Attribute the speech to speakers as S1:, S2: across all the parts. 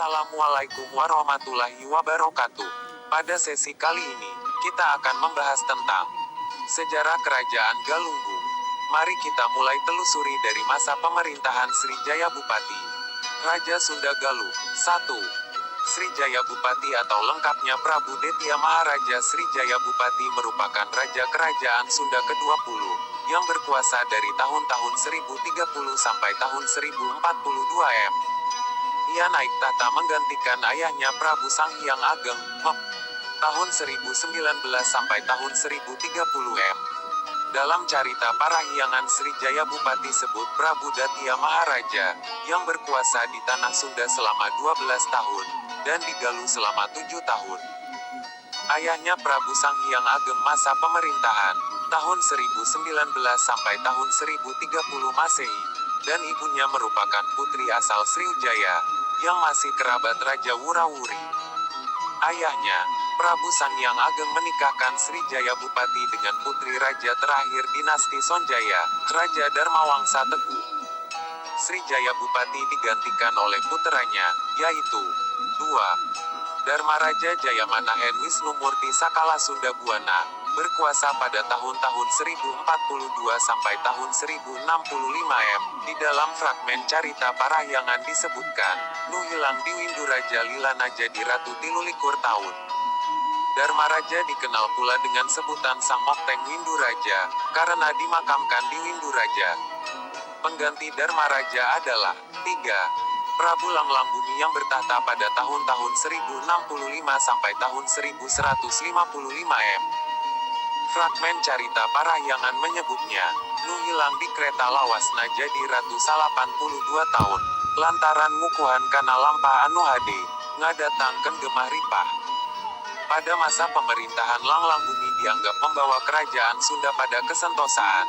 S1: Assalamualaikum warahmatullahi wabarakatuh. Pada sesi kali ini, kita akan membahas tentang sejarah Kerajaan Galunggung. Mari kita mulai telusuri dari masa pemerintahan Srijaya Bupati. Raja Sunda Galuh 1. Srijaya Bupati atau lengkapnya Prabu Detya Maharaja Srijaya Bupati merupakan Raja Kerajaan Sunda ke-20, yang berkuasa dari tahun-tahun 1030 sampai tahun 1042 M. Ia naik tahta menggantikan ayahnya Prabu Sanghyang Ageng, tahun 1019 sampai tahun 1030 M. Dalam carita Parahyangan Srijaya Bupati sebut Prabu Detya Maharaja, yang berkuasa di tanah Sunda selama 12 tahun, dan di Galuh selama 7 tahun. Ayahnya Prabu Sanghyang Ageng masa pemerintahan, tahun 1019 sampai tahun 1030 Masehi, dan ibunya merupakan putri asal Sriwijaya, yang masih kerabat Raja Wurawuri. Ayahnya, Prabu Sanghyang Ageng menikahkan Srijaya Bupati dengan putri raja terakhir dinasti Sonjaya, Raja Dharmawangsa Teguh. Srijaya Bupati digantikan oleh puteranya, yaitu 2. Dharmaraja Jayamanahen Wisnumurti Sakala Sunda Buana, berkuasa pada tahun-tahun 1042 sampai tahun 1065 M. Di dalam fragmen carita Parahyangan disebutkan, Nuhilang di Winduraja Lilana jadi Ratu Tilulikur tahun. Dharmaraja dikenal pula dengan sebutan Sang Mokteng Winduraja, karena dimakamkan di Winduraja. Pengganti Dharmaraja adalah 3. Prabu Langlangbumi yang bertahta pada tahun-tahun 1065 sampai tahun 1155 M. Fragmen carita Parahyangan menyebutnya, Nuhilang di kereta lawasna jadi Ratu 82 tahun, lantaran ngukuhan kana lampah anu hade, ngadatangkeun gemah ripah. Pada masa pemerintahan Langlangbumi dianggap membawa kerajaan Sunda pada kesentosaan.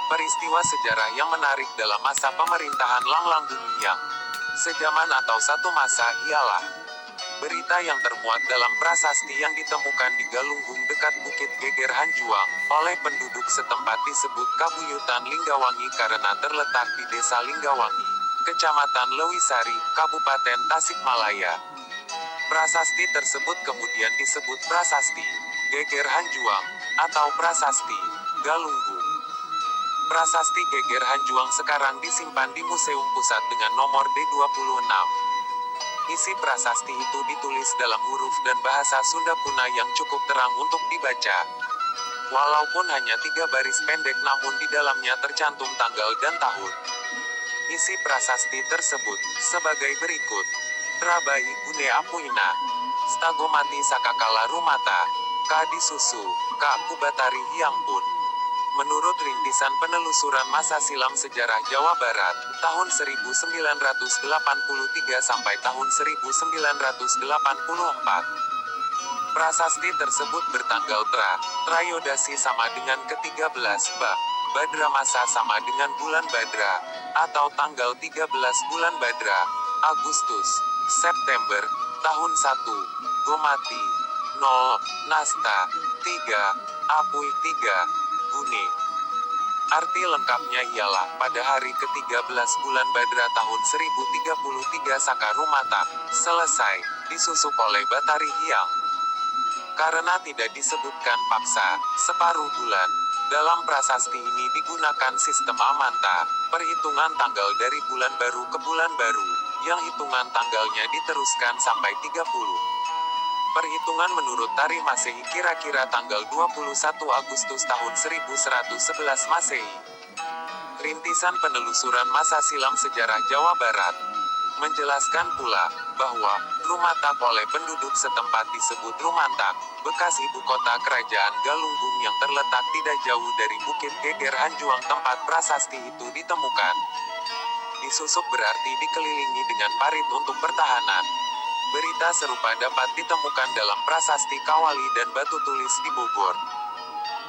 S1: Peristiwa sejarah yang menarik dalam masa pemerintahan Langlangbumi yang sejaman atau satu masa ialah berita yang termuat dalam prasasti yang ditemukan di Galunggung dekat Bukit Geger Hanjuang, oleh penduduk setempat disebut Kabuyutan Linggawangi karena terletak di Desa Linggawangi, Kecamatan Lewisari, Kabupaten Tasikmalaya. Prasasti tersebut kemudian disebut Prasasti Geger Hanjuang, atau Prasasti Galunggung. Prasasti Geger Hanjuang sekarang disimpan di Museum Pusat dengan nomor D26. Isi prasasti itu ditulis dalam huruf dan bahasa Sunda kuna yang cukup terang untuk dibaca. Walaupun hanya 3 baris pendek namun di dalamnya tercantum tanggal dan tahun. Isi prasasti tersebut sebagai berikut. Trabai Gune Apuina, Stagomati Sakakala Rumata, Kadi Susu, Ka Kubatari Hyangpun. Menurut rintisan penelusuran masa silam sejarah Jawa Barat, tahun 1983 sampai tahun 1984. Prasasti tersebut bertanggal Trayodasi sama dengan ke-13 Badra masa sama dengan bulan Badra, atau tanggal 13 bulan Badra, Agustus, September, tahun 1, Gomati, 0, Nasta, 3, Apui 3, Gune. Arti lengkapnya ialah, pada hari ke-13 bulan Badra tahun 1033 Saka Rumata, selesai, disusuk oleh Batari Hyang. Karena tidak disebutkan paksa, separuh bulan. Dalam prasasti ini digunakan sistem Amanta, perhitungan tanggal dari bulan baru ke bulan baru, yang hitungan tanggalnya diteruskan sampai 30. Perhitungan menurut tarikh Masehi kira-kira tanggal 21 Agustus tahun 1111 Masehi. Rintisan penelusuran masa silam sejarah Jawa Barat menjelaskan pula bahwa Rumatak oleh penduduk setempat disebut Rumantak, bekas ibu kota kerajaan Galunggung yang terletak tidak jauh dari Bukit Geger Hanjuang tempat prasasti itu ditemukan. Disusuk berarti dikelilingi dengan parit untuk pertahanan. Berita serupa dapat ditemukan dalam prasasti Kawali dan batu tulis di Bogor.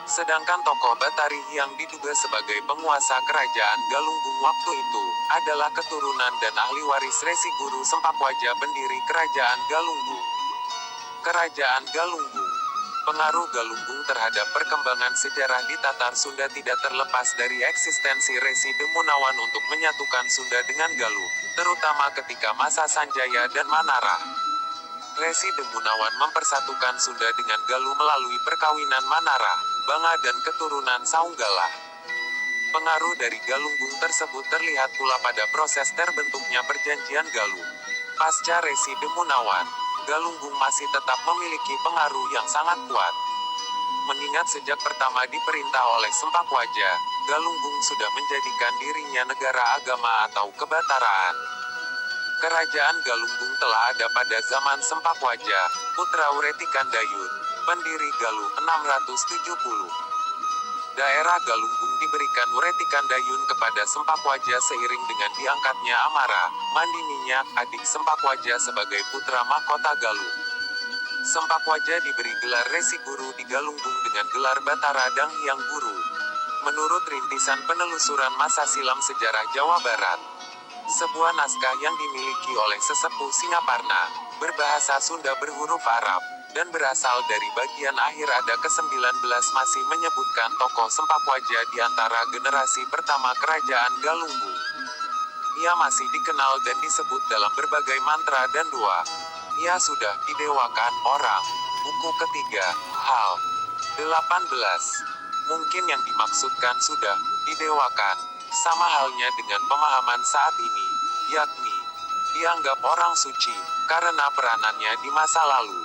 S1: Sedangkan tokoh Batari yang diduga sebagai penguasa kerajaan Galunggung waktu itu, adalah keturunan dan ahli waris Resi Guru Sempakwaja pendiri kerajaan Galunggung. Kerajaan Galunggung Pengaruh Galunggung terhadap perkembangan sejarah di Tatar Sunda tidak terlepas dari eksistensi Resi Demunawan untuk menyatukan Sunda dengan Galuh, terutama ketika masa Sanjaya dan Manara. Resi Demunawan mempersatukan Sunda dengan Galuh melalui perkawinan Manara, Banga dan keturunan Saunggala. Pengaruh dari Galunggung tersebut terlihat pula pada proses terbentuknya Perjanjian Galuh. Pasca Resi Demunawan, Galunggung masih tetap memiliki pengaruh yang sangat kuat. Mengingat sejak pertama diperintah oleh Sempakwaja, Galunggung sudah menjadikan dirinya negara agama atau kebataraan. Kerajaan Galunggung telah ada pada zaman Sempakwaja, putra Wretikandayun, pendiri Galuh 670. Daerah Galunggung diberikan Wretikandayun kepada Sempakwaja seiring dengan diangkatnya Amara, Mandininyak, adik Sempakwaja sebagai putra mahkota Galuh. Sempakwaja diberi gelar Resi Guru di Galunggung dengan gelar Batara Dang Hyang Guru. Menurut rintisan penelusuran masa silam sejarah Jawa Barat, sebuah naskah yang dimiliki oleh sesepuh Singaparna, berbahasa Sunda berhuruf Arab, dan berasal dari bagian akhir ada ke-19 masih menyebutkan tokoh Sempakwaja di antara generasi pertama kerajaan Galunggung. Ia masih dikenal dan disebut dalam berbagai mantra dan doa. Ia sudah didewakan orang. Buku ketiga, hal 18. Mungkin yang dimaksudkan sudah didewakan, sama halnya dengan pemahaman saat ini, yakni dianggap orang suci, karena peranannya di masa lalu.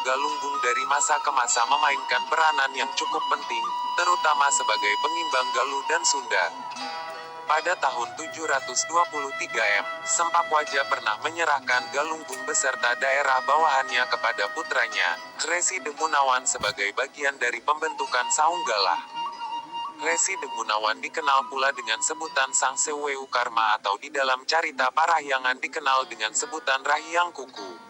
S1: Galunggung dari masa ke masa memainkan peranan yang cukup penting, terutama sebagai pengimbang Galuh dan Sunda. Pada tahun 723 Sempakwaja pernah menyerahkan Galunggung beserta daerah bawahannya kepada putranya, Resi Demunawan sebagai bagian dari pembentukan Saunggala. Resi Demunawan dikenal pula dengan sebutan Sang Seweu Karma atau di dalam carita Parahyangan dikenal dengan sebutan Rahyang Kuku.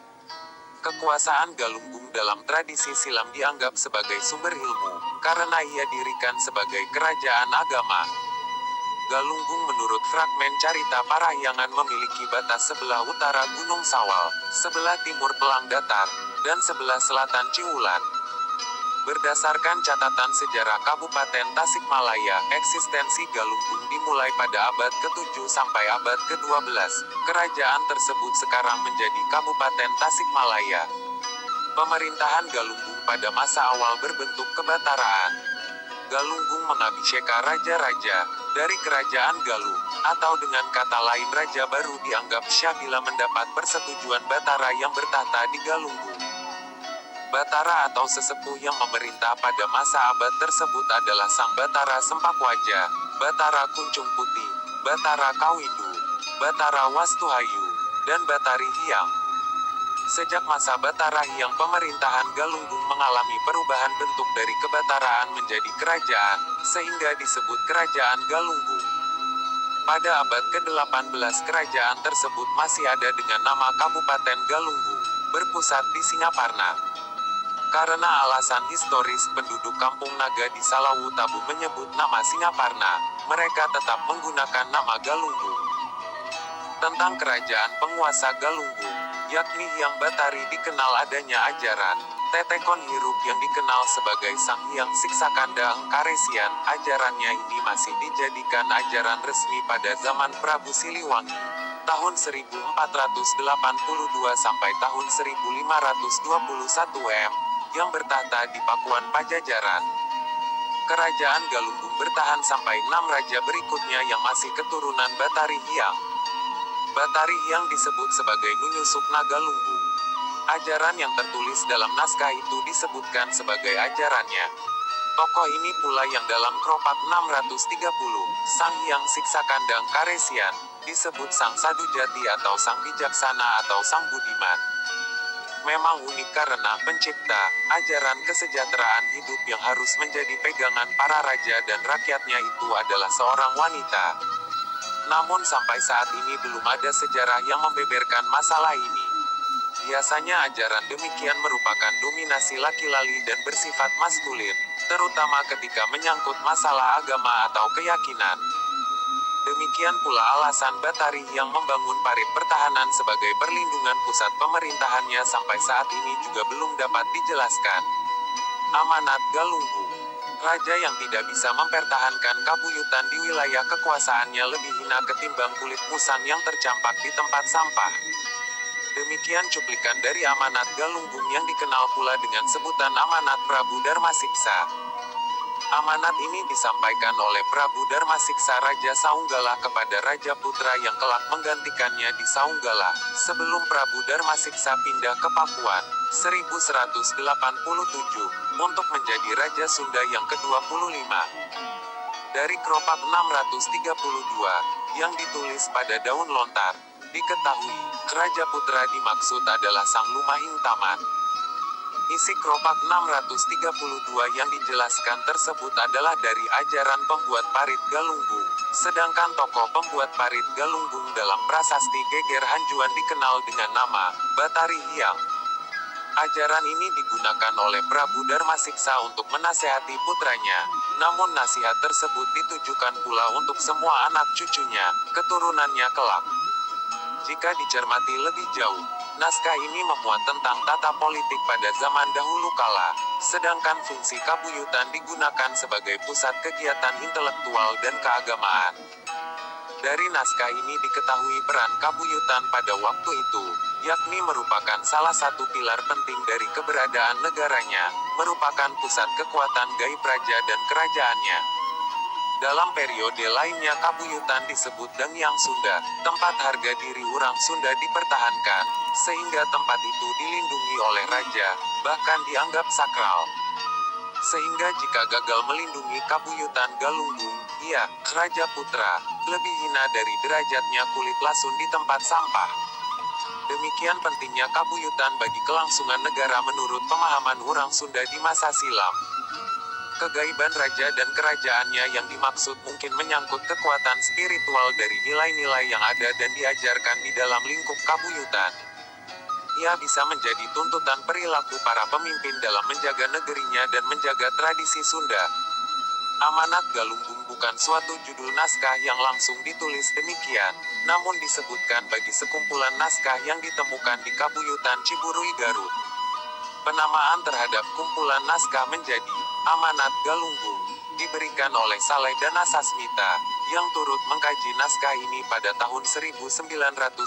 S1: Kekuasaan Galunggung dalam tradisi silam dianggap sebagai sumber ilmu, karena ia dirikan sebagai kerajaan agama. Galunggung menurut fragmen carita Parahyangan memiliki batas sebelah utara Gunung Sawal, sebelah timur Pelang Datar, dan sebelah selatan Ciwulan. Berdasarkan catatan sejarah Kabupaten Tasikmalaya, eksistensi Galunggung dimulai pada abad ke-7 sampai abad ke-12. Kerajaan tersebut sekarang menjadi Kabupaten Tasikmalaya. Pemerintahan Galunggung pada masa awal berbentuk kebataraan. Galunggung mengabhisyeka raja-raja dari kerajaan Galuh, atau dengan kata lain raja baru dianggap syah bila mendapat persetujuan Batara yang bertahta di Galunggung. Batara atau sesepuh yang memerintah pada masa abad tersebut adalah Sang Batara Sempakwaja, Batara Kuncung Putih, Batara Kawindu, Batara Wastuhayu, dan Batari Hyang. Sejak masa Batara Hyang pemerintahan Galunggung mengalami perubahan bentuk dari kebataraan menjadi kerajaan, sehingga disebut Kerajaan Galunggung. Pada abad ke-18 kerajaan tersebut masih ada dengan nama Kabupaten Galunggung, berpusat di Singaparna. Karena alasan historis penduduk Kampung Naga di Salawu Tabu menyebut nama Singaparna, mereka tetap menggunakan nama Galunggung. Tentang kerajaan penguasa Galunggung, yakni Hyang Batari dikenal adanya ajaran Tetekon Hiruk yang dikenal sebagai Sang Hyang Siksakanda Engkaresian. Ajarannya ini masih dijadikan ajaran resmi pada zaman Prabu Siliwangi, tahun 1482 sampai tahun 1521 yang bertahta di Pakuan Pajajaran. Kerajaan Galunggung bertahan sampai 6 raja berikutnya yang masih keturunan Batari Hyang. Batari Hyang disebut sebagai Nunyusuk Nagalunggung. Ajaran yang tertulis dalam naskah itu disebutkan sebagai ajarannya. Tokoh ini pula yang dalam Kropat 630, Sang Hyang Siksakandang Karesian, disebut Sang Sadujati atau Sang Bijaksana atau Sang Budiman. Memang unik karena pencipta ajaran kesejahteraan hidup yang harus menjadi pegangan para raja dan rakyatnya itu adalah seorang wanita. Namun sampai saat ini belum ada sejarah yang membeberkan masalah ini. Biasanya ajaran demikian merupakan dominasi laki-laki dan bersifat maskulin, terutama ketika menyangkut masalah agama atau keyakinan. Demikian pula alasan Batari yang membangun parit pertahanan sebagai perlindungan pusat pemerintahannya sampai saat ini juga belum dapat dijelaskan. Amanat Galunggung. Raja yang tidak bisa mempertahankan kabuyutan di wilayah kekuasaannya lebih hina ketimbang kulit musang yang tercampak di tempat sampah. Demikian cuplikan dari Amanat Galunggung yang dikenal pula dengan sebutan Amanat Prabu Darmasiksa. Amanat ini disampaikan oleh Prabu Darmasiksa Raja Saunggala kepada Raja Putra yang kelak menggantikannya di Saunggala, sebelum Prabu Darmasiksa pindah ke Pakuan, 1187, untuk menjadi Raja Sunda yang ke-25. Dari Keropak 632, yang ditulis pada daun lontar, diketahui, Raja Putra dimaksud adalah Sang Lumahing Taman. Isi Keropak 632 yang dijelaskan tersebut adalah dari ajaran pembuat parit Galunggung, sedangkan tokoh pembuat parit Galunggung dalam prasasti Geger Hanjuan dikenal dengan nama Batari Hyang. Ajaran ini digunakan oleh Prabu Darmasiksa untuk menasehati putranya, namun nasihat tersebut ditujukan pula untuk semua anak cucunya, keturunannya kelak. Jika dicermati lebih jauh, naskah ini memuat tentang tata politik pada zaman dahulu kala, sedangkan fungsi kabuyutan digunakan sebagai pusat kegiatan intelektual dan keagamaan. Dari naskah ini diketahui peran kabuyutan pada waktu itu, yakni merupakan salah satu pilar penting dari keberadaan negaranya, merupakan pusat kekuatan gaib raja dan kerajaannya. Dalam periode lainnya kabuyutan disebut Dangyang Sunda, tempat harga diri orang Sunda dipertahankan, sehingga tempat itu dilindungi oleh raja, bahkan dianggap sakral. Sehingga jika gagal melindungi kabuyutan Galunggung, ia, Raja Putra, lebih hina dari derajatnya kulit lasun di tempat sampah. Demikian pentingnya kabuyutan bagi kelangsungan negara menurut pemahaman orang Sunda di masa silam. Kegaiban raja dan kerajaannya yang dimaksud mungkin menyangkut kekuatan spiritual dari nilai-nilai yang ada dan diajarkan di dalam lingkup kabuyutan. Ia bisa menjadi tuntutan perilaku para pemimpin dalam menjaga negerinya dan menjaga tradisi Sunda. Amanat Galunggung bukan suatu judul naskah yang langsung ditulis demikian, namun disebutkan bagi sekumpulan naskah yang ditemukan di kabuyutan Ciburui Garut. Penamaan terhadap kumpulan naskah menjadi Amanat Galunggung diberikan oleh Saleh Dana Sasmita, yang turut mengkaji naskah ini pada tahun 1987.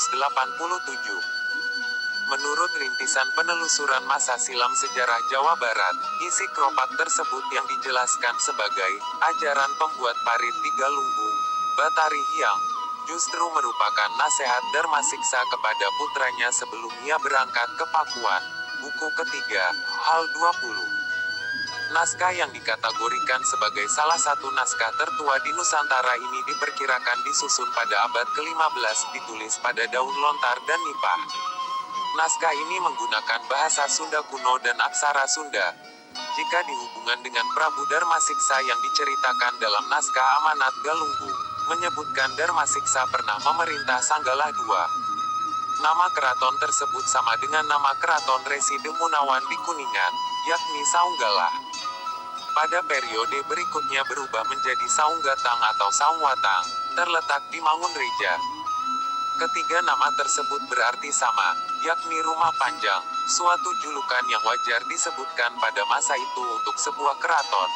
S1: Menurut rintisan penelusuran masa silam sejarah Jawa Barat, isi keropak tersebut yang dijelaskan sebagai ajaran pembuat parit di Galunggung, Batari Hyang, justru merupakan nasihat Darmasiksa kepada putranya sebelum ia berangkat ke Pakuan. Buku ketiga, Hal 20. Naskah yang dikategorikan sebagai salah satu naskah tertua di Nusantara ini diperkirakan disusun pada abad ke-15, ditulis pada daun lontar dan nipah. Naskah ini menggunakan bahasa Sunda kuno dan aksara Sunda. Jika dihubungkan dengan Prabu Darmasiksa yang diceritakan dalam naskah Amanat Galunggung, menyebutkan Darmasiksa pernah memerintah Sanggala II. Nama keraton tersebut sama dengan nama keraton Resi Demunawan di Kuningan, yakni Saunggala. Pada periode berikutnya berubah menjadi Saunggatang atau Saungwatang, terletak di Mangunreja. Ketiga nama tersebut berarti sama, yakni rumah panjang, suatu julukan yang wajar disebutkan pada masa itu untuk sebuah keraton.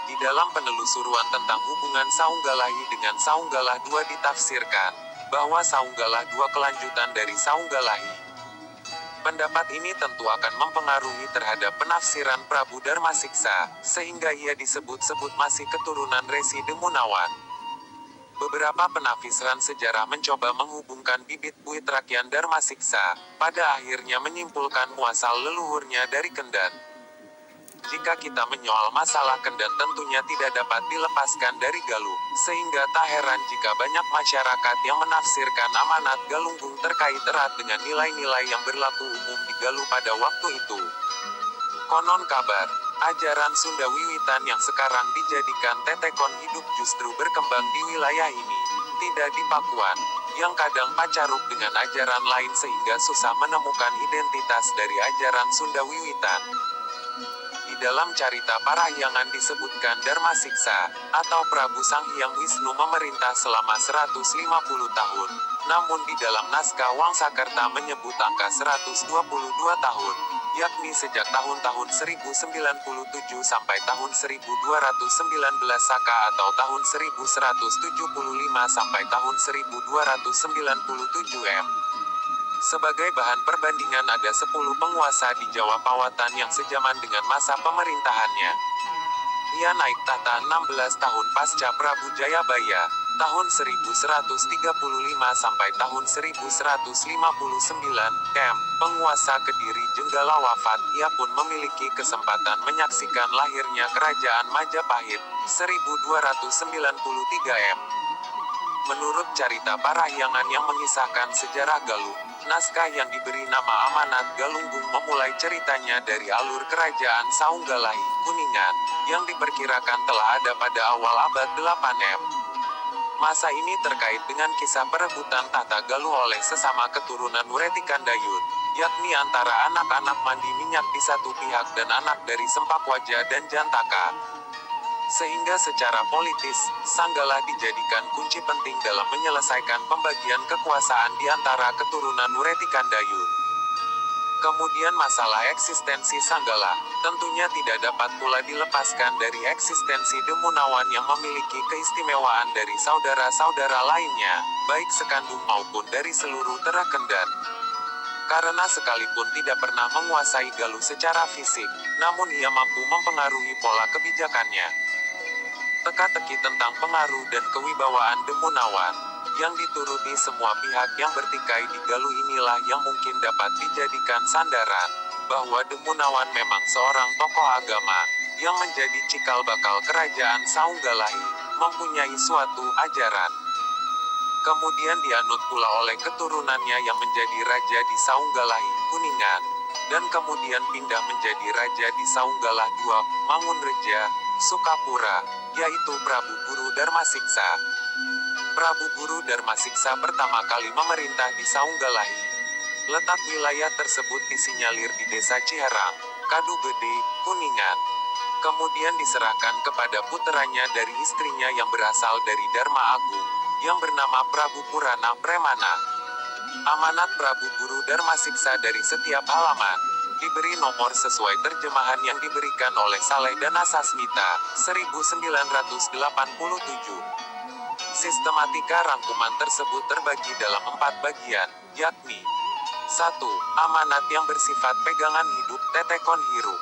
S1: Di dalam penelusuran tentang hubungan Saunggalahi dengan Saunggala II ditafsirkan bahwa Saunggala II kelanjutan dari Saunggalahi. Pendapat ini tentu akan mempengaruhi terhadap penafsiran Prabu Darmasiksa, sehingga ia disebut-sebut masih keturunan Resi Demunawan. Beberapa penafsiran sejarah mencoba menghubungkan bibit buit rakyat Darmasiksa, pada akhirnya menyimpulkan muasal leluhurnya dari Kendan. Jika kita menyoal masalah Kendan tentunya tidak dapat dilepaskan dari Galuh, sehingga tak heran jika banyak masyarakat yang menafsirkan Amanat Galunggung terkait erat dengan nilai-nilai yang berlaku umum di Galuh pada waktu itu. Konon kabar, ajaran Sunda Wiwitan yang sekarang dijadikan tetekon hidup justru berkembang di wilayah ini, tidak di Pakuan, yang kadang pacaruk dengan ajaran lain sehingga susah menemukan identitas dari ajaran Sunda Wiwitan. Di dalam carita Parahyangan disebutkan Dharma Siksa, atau Prabu Sang Hyang Wisnu memerintah selama 150 tahun. Namun di dalam naskah Wangsakerta menyebut angka 122 tahun, yakni sejak tahun-tahun 1097 sampai tahun 1219 Saka atau tahun 1175 sampai tahun 1297 M. Sebagai bahan perbandingan ada 10 penguasa di Jawa Pawatan yang sejaman dengan masa pemerintahannya. Ia naik tahta 16 tahun pasca Prabu Jayabaya, tahun 1135 sampai tahun 1159 M. Penguasa Kediri Jenggala wafat, ia pun memiliki kesempatan menyaksikan lahirnya Kerajaan Majapahit, 1293 M. Menurut carita Parahyangan yang mengisahkan sejarah Galuh, naskah yang diberi nama Amanat Galunggung memulai ceritanya dari alur Kerajaan Saunggalahi, Kuningan, yang diperkirakan telah ada pada awal abad 8 M. Masa ini terkait dengan kisah perebutan tahta Galuh oleh sesama keturunan Wretikandayun, yakni antara anak-anak Mandi Minyak di satu pihak dan anak dari Sempakwaja dan Jantaka. Sehingga secara politis, Sanggala dijadikan kunci penting dalam menyelesaikan pembagian kekuasaan di antara keturunan Wretikandayun. Kemudian masalah eksistensi Sanggala, tentunya tidak dapat pula dilepaskan dari eksistensi Demunawan yang memiliki keistimewaan dari saudara-saudara lainnya, baik sekandung maupun dari seluruh Terakendan. Karena sekalipun tidak pernah menguasai Galuh secara fisik, namun ia mampu mempengaruhi pola kebijakannya. Teka-teki tentang pengaruh dan kewibawaan Demunawan, yang dituruti semua pihak yang bertikai di Galuh inilah yang mungkin dapat dijadikan sandaran, bahwa Demunawan memang seorang tokoh agama, yang menjadi cikal bakal kerajaan Saunggalahi, mempunyai suatu ajaran. Kemudian dianut pula oleh keturunannya yang menjadi raja di Saunggalahi, Kuningan, dan kemudian pindah menjadi raja di Saunggalah II, Mangunreja, Sukapura, yaitu Prabu Guru Darmasiksa. Prabu Guru Darmasiksa pertama kali memerintah di Saunggalahi. Letak wilayah tersebut disinyalir di Desa Ciherang, Kadugede, Kuningan. Kemudian diserahkan kepada puteranya dari istrinya yang berasal dari Dharma Agung, yang bernama Prabu Purana Premana. Amanat Prabu Guru Darmasiksa dari setiap halaman diberi nomor sesuai terjemahan yang diberikan oleh Saleh dan Asasmita, 1987. Sistematika rangkuman tersebut terbagi dalam 4 bagian, yakni 1. Amanat yang bersifat pegangan hidup, tetekon hirup.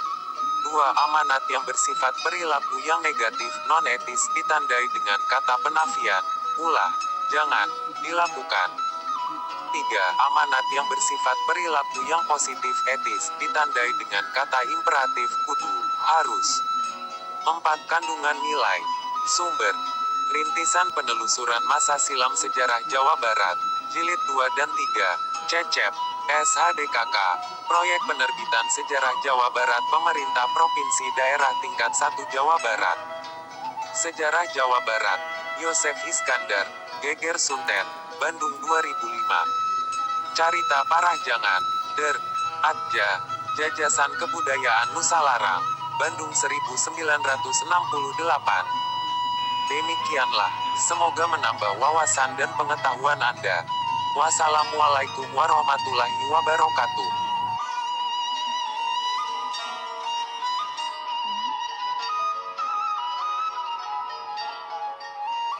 S1: 2. Amanat yang bersifat perilaku yang negatif, non-etis, ditandai dengan kata penafian, ulah, jangan, dilakukan. 3. Amanat yang bersifat perilaku yang positif, etis, ditandai dengan kata imperatif, kudu, harus. 4. Kandungan nilai. Sumber: Rintisan Penelusuran Masa Silam Sejarah Jawa Barat, Jilid 2 dan 3, Cecep, SHDKK, Proyek Penerbitan Sejarah Jawa Barat Pemerintah Provinsi Daerah Tingkat 1 Jawa Barat. Sejarah Jawa Barat, Yosef Iskandar, Geger Sunten, Bandung 2005. Carita Parahyangan, Der. Atja, Jajasan Kebudayaan Nusalarang, Bandung 1968. Demikianlah, semoga menambah wawasan dan pengetahuan Anda. Wassalamualaikum warahmatullahi wabarakatuh.